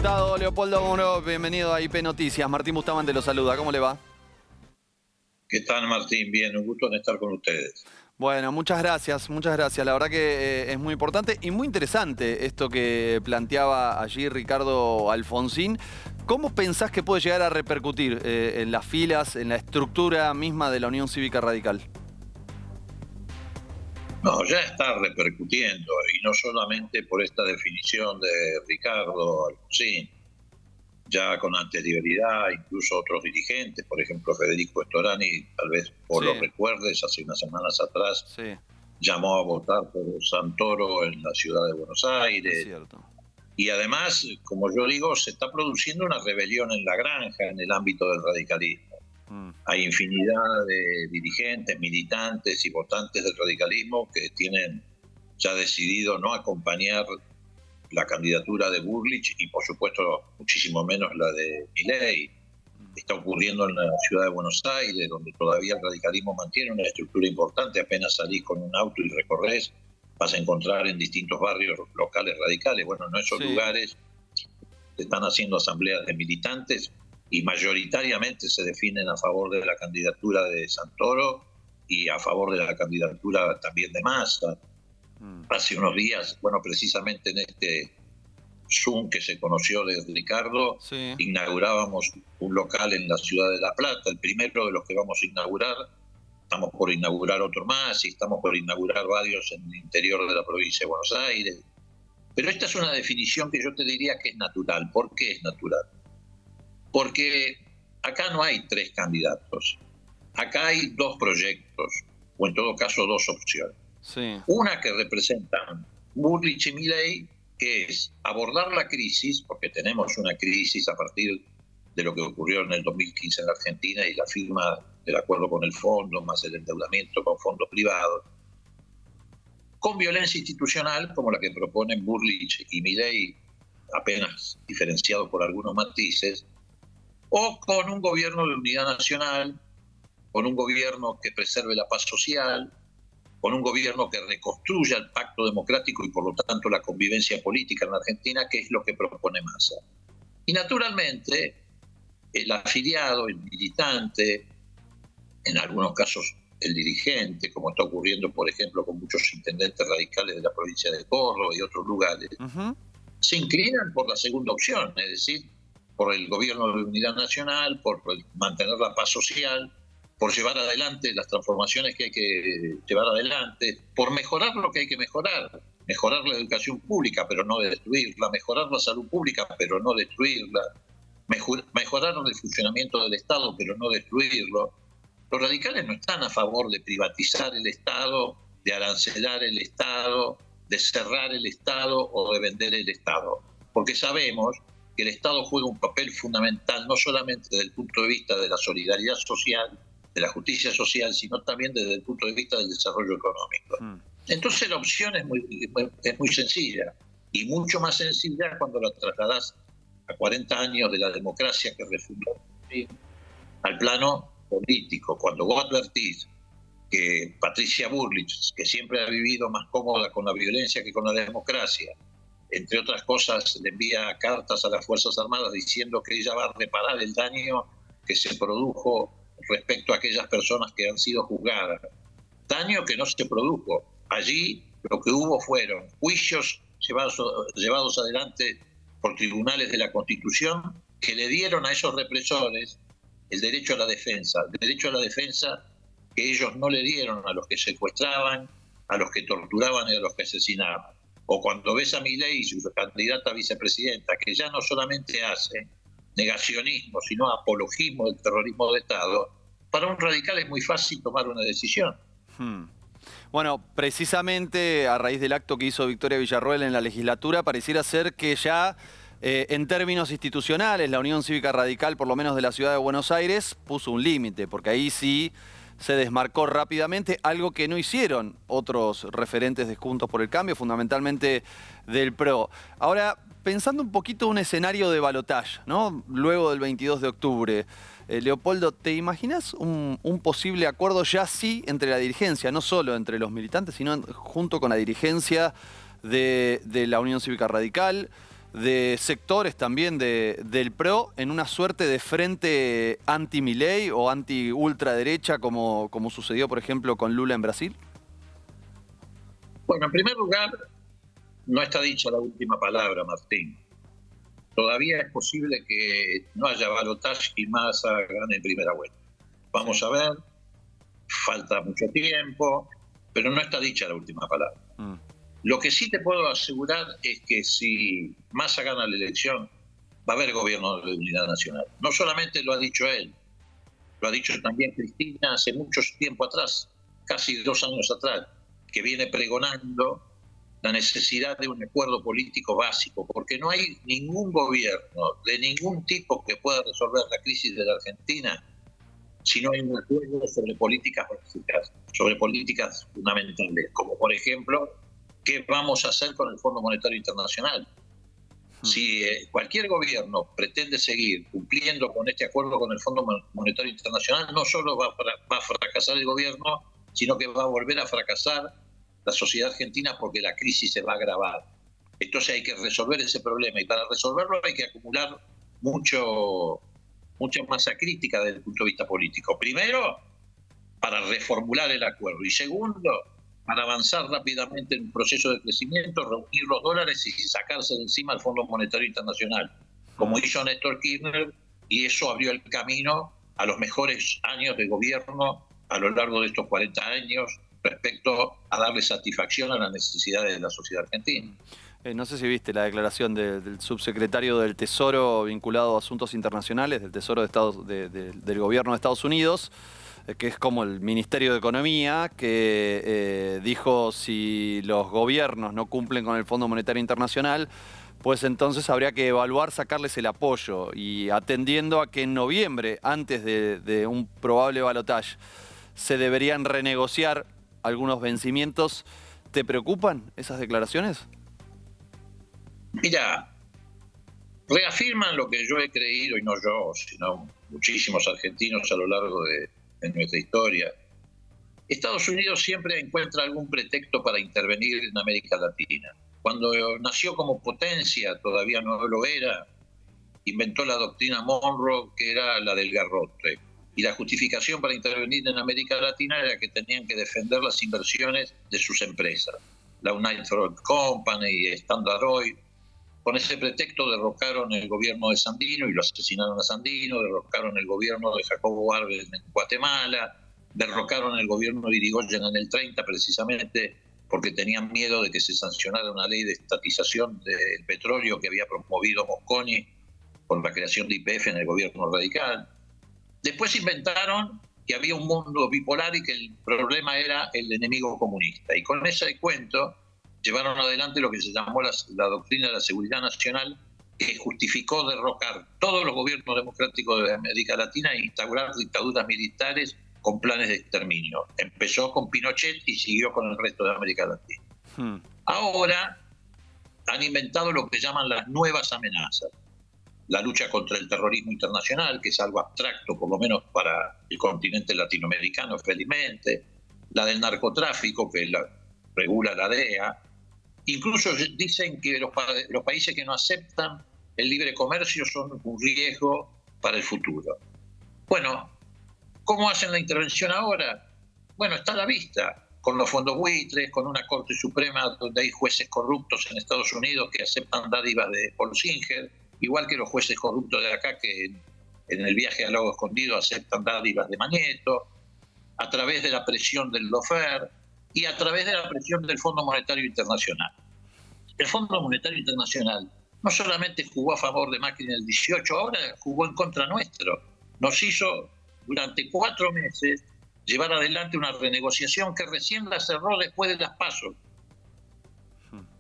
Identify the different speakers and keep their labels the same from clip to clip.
Speaker 1: Diputado Leopoldo Moro, bienvenido a IP Noticias. Martín Bustamante lo saluda. ¿Cómo le va?
Speaker 2: ¿Qué tal, Martín? Bien, un gusto en estar con ustedes.
Speaker 1: Bueno, muchas gracias, muchas gracias. La verdad que es muy importante y muy interesante esto que planteaba allí Ricardo Alfonsín. ¿Cómo pensás que puede llegar a repercutir en las filas, en la estructura misma de la Unión Cívica Radical?
Speaker 2: No, ya está repercutiendo, y no solamente por esta definición de Ricardo Alfonsín, ya con anterioridad, incluso otros dirigentes, por ejemplo Federico Storani, tal vez vos
Speaker 1: Sí,
Speaker 2: lo recuerdes, hace unas semanas atrás
Speaker 1: sí,
Speaker 2: llamó a votar por Santoro en la ciudad de Buenos
Speaker 1: es
Speaker 2: Aires.
Speaker 1: cierto.
Speaker 2: Y además, como yo digo, se está produciendo una rebelión en la granja, en el ámbito del radicalismo.
Speaker 1: Mm,
Speaker 2: Hay infinidad de dirigentes, militantes y votantes del radicalismo que tienen ya decidido no acompañar la candidatura de Bullrich y por supuesto muchísimo menos la de Milei. Está ocurriendo en la ciudad de Buenos Aires, donde todavía el radicalismo mantiene una estructura importante. Apenas salís con un auto y recorres, vas a encontrar en distintos barrios locales radicales. Bueno, en esos
Speaker 1: sí.
Speaker 2: lugares se están haciendo asambleas de militantes y mayoritariamente se definen a favor de la candidatura de Santoro y a favor de la candidatura también de Massa.
Speaker 1: Mm,
Speaker 2: Hace unos días, bueno, precisamente en este Zoom que se conoció de Ricardo,
Speaker 1: sí.
Speaker 2: inaugurábamos un local en la ciudad de La Plata, el primero de los que vamos a inaugurar. Estamos por inaugurar otro más y estamos por inaugurar varios en el interior de la provincia de Buenos Aires. Pero esta es una definición que yo te diría que es natural. ¿Por qué es natural? Porque acá no hay tres candidatos. Acá hay dos proyectos, o en todo caso dos opciones.
Speaker 1: Sí.
Speaker 2: Una que representan Bullrich y Milei, que es abordar la crisis, porque tenemos una crisis a partir de lo que ocurrió en el 2015 en la Argentina y la firma del acuerdo con el fondo, más el endeudamiento con fondos privados, con violencia institucional, como la que proponen Bullrich y Milei, apenas diferenciado por algunos matices, o con un gobierno de unidad nacional, con un gobierno que preserve la paz social, con un gobierno que reconstruya el pacto democrático y por lo tanto la convivencia política en la Argentina, que es lo que propone Massa. Y naturalmente, el afiliado, el militante, en algunos casos el dirigente, como está ocurriendo, por ejemplo, con muchos intendentes radicales de la provincia de Córdoba y otros lugares,
Speaker 1: Ujú.
Speaker 2: se inclinan por la segunda opción, es decir, por el gobierno de unidad nacional, por mantener la paz social, por llevar adelante las transformaciones que hay que llevar adelante, por mejorar lo que hay que mejorar la educación pública, pero no destruirla, mejorar la salud pública, pero no destruirla, mejorar el funcionamiento del Estado, pero no destruirlo. Los radicales no están a favor de privatizar el Estado, de arancelar el Estado, de cerrar el Estado o de vender el Estado, porque sabemos que el Estado juega un papel fundamental no solamente desde el punto de vista de la solidaridad social, de la justicia social, sino también desde el punto de vista del desarrollo económico.
Speaker 1: Mm,
Speaker 2: Entonces la opción es muy sencilla, y mucho más sencilla cuando la trasladás a 40 años de la democracia que refundó al plano político. Cuando vos advertís que Patricia Bullrich, que siempre ha vivido más cómoda con la violencia que con la democracia, entre otras cosas le envía cartas a las Fuerzas Armadas diciendo que ella va a reparar el daño que se produjo respecto a aquellas personas que han sido juzgadas. Daño que no se produjo. Allí lo que hubo fueron juicios llevados adelante por tribunales de la Constitución que le dieron a esos represores el derecho a la defensa, que ellos no le dieron a los que secuestraban, a los que torturaban y a los que asesinaban. O cuando ves a Milei y su candidata a vicepresidenta, que ya no solamente hace negacionismo, sino apologismo del terrorismo de Estado, para un radical es muy fácil tomar una decisión.
Speaker 1: mm. Bueno, precisamente a raíz del acto que hizo Victoria Villarroel en la legislatura, pareciera ser que ya en términos institucionales la Unión Cívica Radical, por lo menos de la ciudad de Buenos Aires, puso un límite, porque ahí sí se desmarcó rápidamente, algo que no hicieron otros referentes de Juntos por el Cambio, fundamentalmente del PRO. Ahora, pensando un poquito un escenario de balotaje, ¿no? Luego del 22 de octubre, Leopoldo, ¿te imaginas un posible acuerdo ya sí entre la dirigencia, no solo entre los militantes, sino junto con la dirigencia de la Unión Cívica Radical, de sectores también del PRO en una suerte de frente anti-Milei o anti-ultraderecha como sucedió, por ejemplo, con Lula en Brasil?
Speaker 2: Bueno, en primer lugar, no está dicha la última palabra, Martín. Todavía es posible que no haya balotaje y Massa gane en primera vuelta. Vamos a ver, falta mucho tiempo, pero no está dicha la última palabra. Lo que sí te puedo asegurar es que si Massa gana la elección, va a haber gobierno de unidad nacional. No solamente lo ha dicho él, lo ha dicho también Cristina hace mucho tiempo atrás, casi 2 años atrás, que viene pregonando la necesidad de un acuerdo político básico, porque no hay ningún gobierno de ningún tipo que pueda resolver la crisis de la Argentina si no hay un acuerdo sobre políticas básicas, sobre políticas fundamentales, como por ejemplo, ¿qué vamos a hacer con el Fondo Monetario Internacional? Si cualquier gobierno pretende seguir cumpliendo con este acuerdo con el Fondo Monetario Internacional, no solo va a fracasar el gobierno, sino que va a volver a fracasar la sociedad argentina porque la crisis se va a agravar. Entonces hay que resolver ese problema y para resolverlo hay que acumular mucha masa crítica desde el punto de vista político. Primero, para reformular el acuerdo y segundo, para avanzar rápidamente en un proceso de crecimiento, reunir los dólares y sacarse de encima el Fondo Monetario Internacional, como hizo Néstor Kirchner, y eso abrió el camino a los mejores años de gobierno a lo largo de estos 40 años respecto a darle satisfacción a las necesidades de la sociedad argentina.
Speaker 1: No sé si viste la declaración del subsecretario del Tesoro vinculado a asuntos internacionales, del Tesoro del gobierno de Estados Unidos, que es como el Ministerio de Economía, que dijo si los gobiernos no cumplen con el Fondo Monetario Internacional, pues entonces habría que evaluar sacarles el apoyo. Y atendiendo a que en noviembre, antes de un probable balotaje, se deberían renegociar algunos vencimientos, ¿te preocupan esas declaraciones?
Speaker 2: Mira, reafirman lo que yo he creído, y no yo, sino muchísimos argentinos a lo largo de nuestra historia. Estados Unidos siempre encuentra algún pretexto para intervenir en América Latina. Cuando nació como potencia, todavía no lo era, inventó la doctrina Monroe, que era la del garrote. Y la justificación para intervenir en América Latina era que tenían que defender las inversiones de sus empresas. La United Fruit Company y Standard Oil. Con ese pretexto derrocaron el gobierno de Sandino y lo asesinaron a Sandino, derrocaron el gobierno de Jacobo Arbenz en Guatemala, derrocaron el gobierno de Irigoyen en el 30 precisamente porque tenían miedo de que se sancionara una ley de estatización del petróleo que había promovido Mosconi con la creación de YPF en el gobierno radical. Después inventaron que había un mundo bipolar y que el problema era el enemigo comunista. Y con ese cuento llevaron adelante lo que se llamó la doctrina de la seguridad nacional, que justificó derrocar todos los gobiernos democráticos de América Latina e instaurar dictaduras militares con planes de exterminio. Empezó con Pinochet y siguió con el resto de América Latina. Ahora han inventado lo que llaman las nuevas amenazas. La lucha contra el terrorismo internacional, que es algo abstracto, por lo menos para el continente latinoamericano, felizmente. La del narcotráfico, que regula la DEA. Incluso dicen que los países que no aceptan el libre comercio son un riesgo para el futuro. Bueno, ¿cómo hacen la intervención ahora? Bueno, está a la vista, con los fondos buitres, con una Corte Suprema donde hay jueces corruptos en Estados Unidos que aceptan dádivas de Paul Singer, igual que los jueces corruptos de acá que en el viaje al Lago Escondido aceptan dádivas de Magneto, a través de la presión del Lofer y a través de la presión del Fondo Monetario Internacional. El Fondo Monetario Internacional no solamente jugó a favor de Macri en el 18, ahora jugó en contra nuestro. Nos hizo durante 4 meses llevar adelante una renegociación que recién la cerró después de las PASO.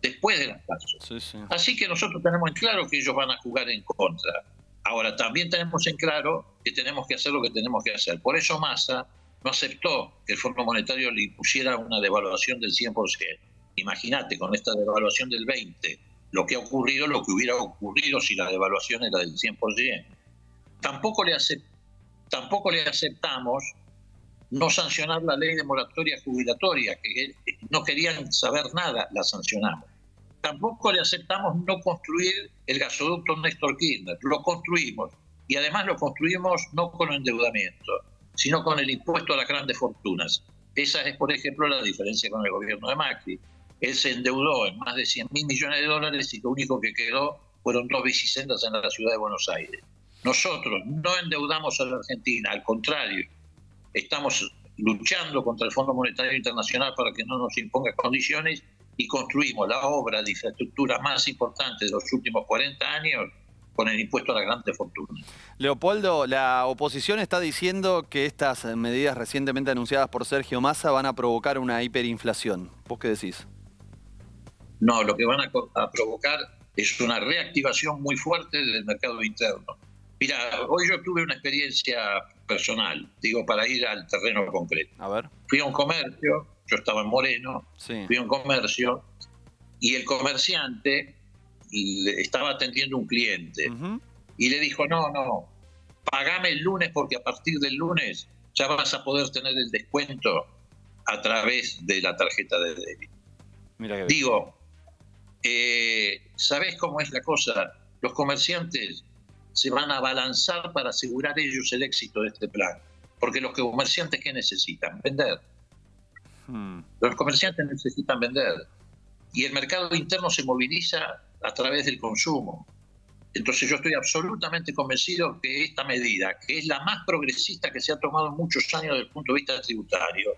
Speaker 2: Después de las PASO.
Speaker 1: Sí, sí.
Speaker 2: Así que nosotros tenemos en claro que ellos van a jugar en contra. Ahora, también tenemos en claro que tenemos que hacer lo que tenemos que hacer. Por eso Massa no aceptó que el Fondo Monetario le impusiera una devaluación del 100%. Imagínate, con esta devaluación del 20%, lo que ha ocurrido, lo que hubiera ocurrido si la devaluación era del 100%. Tampoco le aceptamos no sancionar la ley de moratoria jubilatoria, que no querían saber nada, la sancionamos. tampoco le aceptamos no construir el gasoducto Néstor Kirchner. Lo construimos. Y además lo construimos no con endeudamiento, sino con el impuesto a las grandes fortunas. Esa es, por ejemplo, la diferencia con el gobierno de Macri. Él se endeudó en más de 100.000 millones de dólares y lo único que quedó fueron 2 bicisendas en la ciudad de Buenos Aires. Nosotros no endeudamos a la Argentina, al contrario, estamos luchando contra el Fondo Monetario Internacional para que no nos imponga condiciones y construimos la obra de infraestructura más importante de los últimos 40 años con el impuesto a las grandes fortunas.
Speaker 1: Leopoldo, la oposición está diciendo que estas medidas recientemente anunciadas por Sergio Massa van a provocar una hiperinflación. ¿Vos qué decís?
Speaker 2: No, lo que van a provocar es una reactivación muy fuerte del mercado interno. Mira, hoy yo tuve una experiencia personal, digo, para ir al terreno concreto.
Speaker 1: A ver.
Speaker 2: Fui a un comercio, yo estaba en Moreno,
Speaker 1: Sí.
Speaker 2: fui a un comercio y el comerciante estaba atendiendo un cliente y le dijo, no, pagame el lunes porque a partir del lunes ya vas a poder tener el descuento a través de la tarjeta de débito.
Speaker 1: Mira qué bien.
Speaker 2: Digo, ¿sabés cómo es la cosa? Los comerciantes se van a abalanzar para asegurar ellos el éxito de este plan. Porque los comerciantes, ¿qué necesitan? Vender. Los comerciantes necesitan vender. Y el mercado interno se moviliza a través del consumo. Entonces yo estoy absolutamente convencido que esta medida, que es la más progresista que se ha tomado en muchos años desde el punto de vista tributario,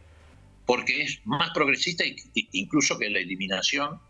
Speaker 2: porque es más progresista incluso que la eliminación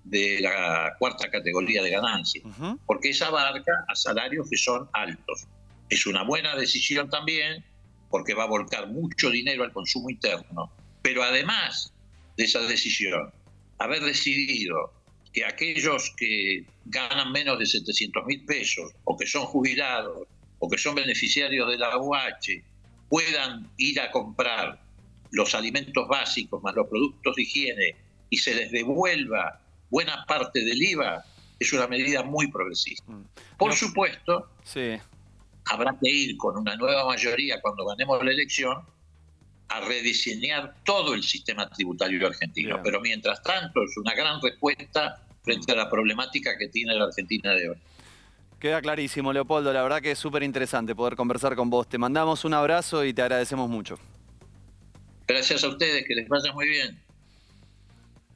Speaker 2: de la cuarta categoría de ganancias, porque esa abarca a salarios que son altos. Es una buena decisión también, porque va a volcar mucho dinero al consumo interno, pero además de esa decisión, haber decidido que aquellos que ganan menos de 700.000 pesos, o que son jubilados, o que son beneficiarios de la UH, puedan ir a comprar los alimentos básicos más los productos de higiene y se les devuelva buena parte del IVA, es una medida muy progresista. Por supuesto,
Speaker 1: sí,
Speaker 2: habrá que ir con una nueva mayoría cuando ganemos la elección a rediseñar todo el sistema tributario argentino.
Speaker 1: Bien.
Speaker 2: Pero mientras tanto es una gran respuesta frente a la problemática que tiene la Argentina de hoy.
Speaker 1: queda clarísimo, Leopoldo. La verdad que es súper interesante poder conversar con vos. Te mandamos un abrazo y te agradecemos mucho.
Speaker 2: Gracias a ustedes, que les vaya muy bien.